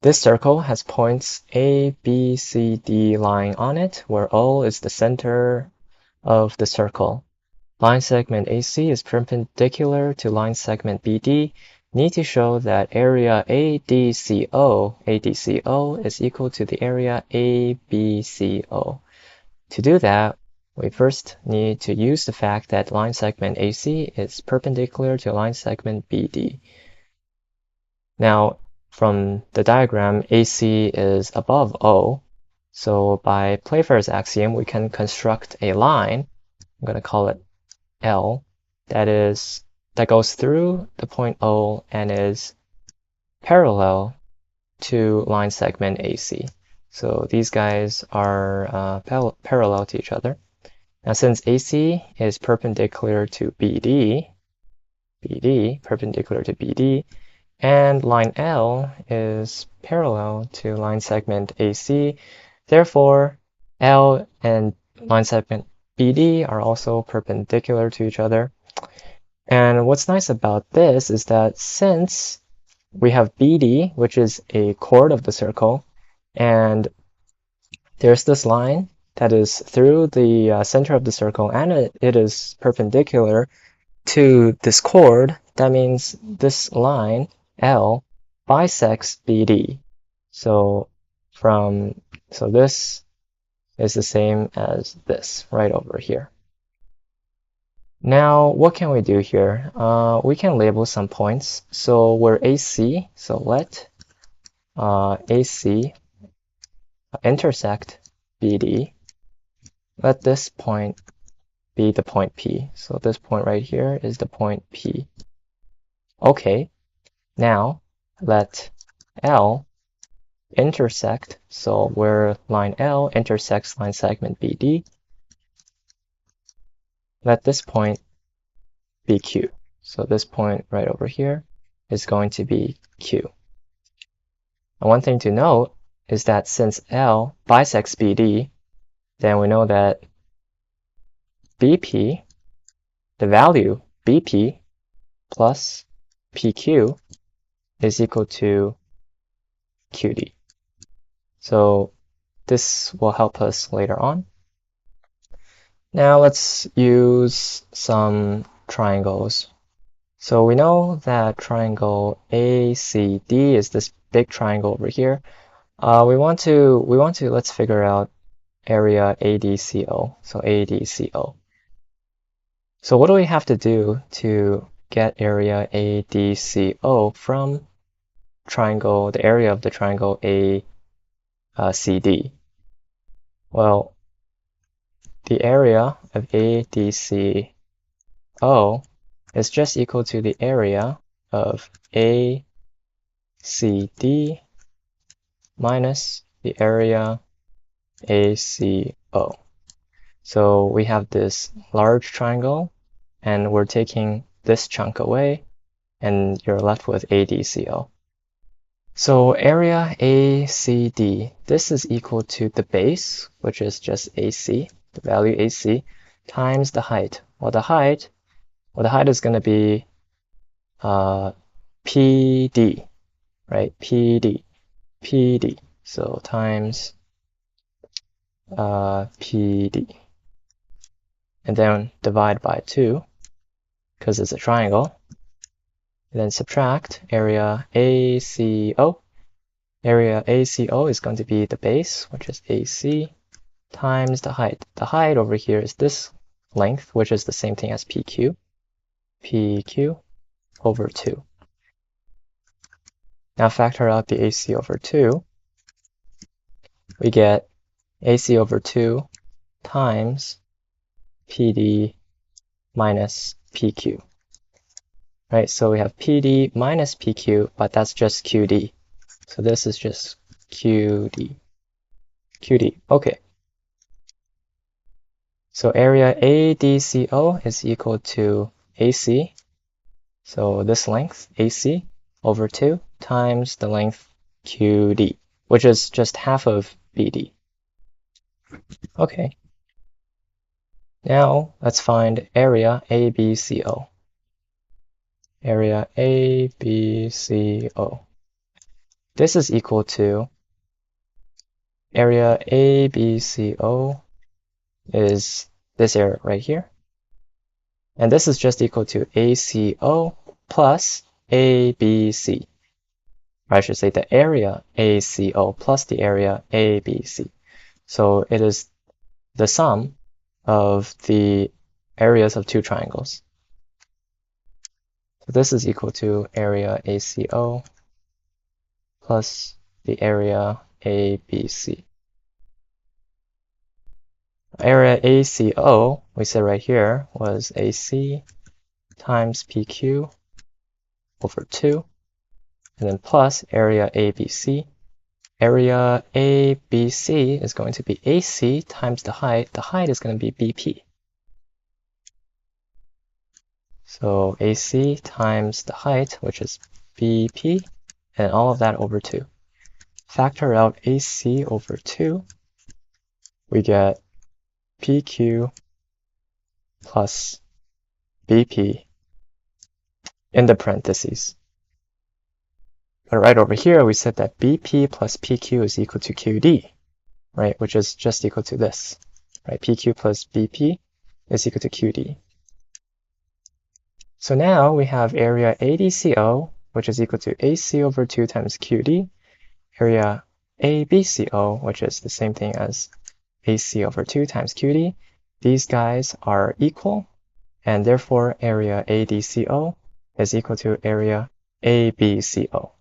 This circle has points A, B, C, D lying on it, where O is the center of the circle. Line segment AC is perpendicular to line segment BD. Need to show that area ADCO is equal to the area ABCO. To do that, we first need to use the fact that line segment AC is perpendicular to line segment BD. Now, from the diagram, AC is above O, so by Playfair's axiom, we can construct a line, I'm going to call it L, that goes through the point O and is parallel to line segment AC. So these guys are parallel to each other. Now, since AC is perpendicular to BD, perpendicular to BD, and line L is parallel to line segment AC, therefore, L and line segment BD are also perpendicular to each other. And what's nice about this is that since we have BD, which is a chord of the circle, and there's this line that is through the center of the circle, and it is perpendicular to this chord, that means this line, L, bisects BD. So this is the same as this right over here. Now, what can we do here? We can label some points. So we're AC, so let AC intersect BD. Let this point be the point P. So this point right here is the point P. Okay, now let L intersect, so where line L intersects line segment BD, let this point be Q. So this point right over here is going to be Q. And one thing to note is that since L bisects BD, then we know that BP, the value BP plus PQ is equal to QD. So this will help us later on. Now let's use some triangles. So we know that triangle ACD is this big triangle over here. Let's figure out area ADCO. So ADCO. So what do we have to do to get area ADCO from the area of the triangle ACD? Well, the area of ADCO is just equal to the area of ACD minus the area ACO. So we have this large triangle, and we're taking this chunk away, and you're left with ADCO. So area ACD, this is equal to the base, which is just AC, the value AC, times the height. Well, the height is going to be PD, right? PD. So times PD. And then divide by 2, because it's a triangle. And then subtract area ACO. Area ACO is going to be the base, which is AC, times the height. The height over here is this length, which is the same thing as PQ. PQ over 2. Now factor out the AC over 2. We get AC over 2 times PD minus PQ. Right, so we have PD minus PQ, but that's just QD. So this is just QD. QD, okay. So area ADCO is equal to AC, so this length, AC, over 2 times the length QD, which is just half of BD. Okay. Now let's find area ABCO. Area ABCO. this is equal to area ABCO is this area right here. And this is just equal to ACO plus ABC. Or I should say the area ACO plus the area ABC. So it is the sum of the areas of two triangles. So this is equal to area ACO plus the area ABC. Area ACO, we said right here, was AC times PQ over 2, and then plus area ABC. Area ABC is going to be AC times the height. The height is going to be BP. So AC times the height, which is BP, and all of that over 2. Factor out AC over 2, we get PQ plus BP in the parentheses. But right over here, we said that BP plus PQ is equal to QD, right? Which is just equal to this, right? PQ plus BP is equal to QD. So now we have area ADCO, which is equal to AC over 2 times QD, area ABCO, which is the same thing as AC over 2 times QD. These guys are equal, and therefore area ADCO is equal to area ABCO.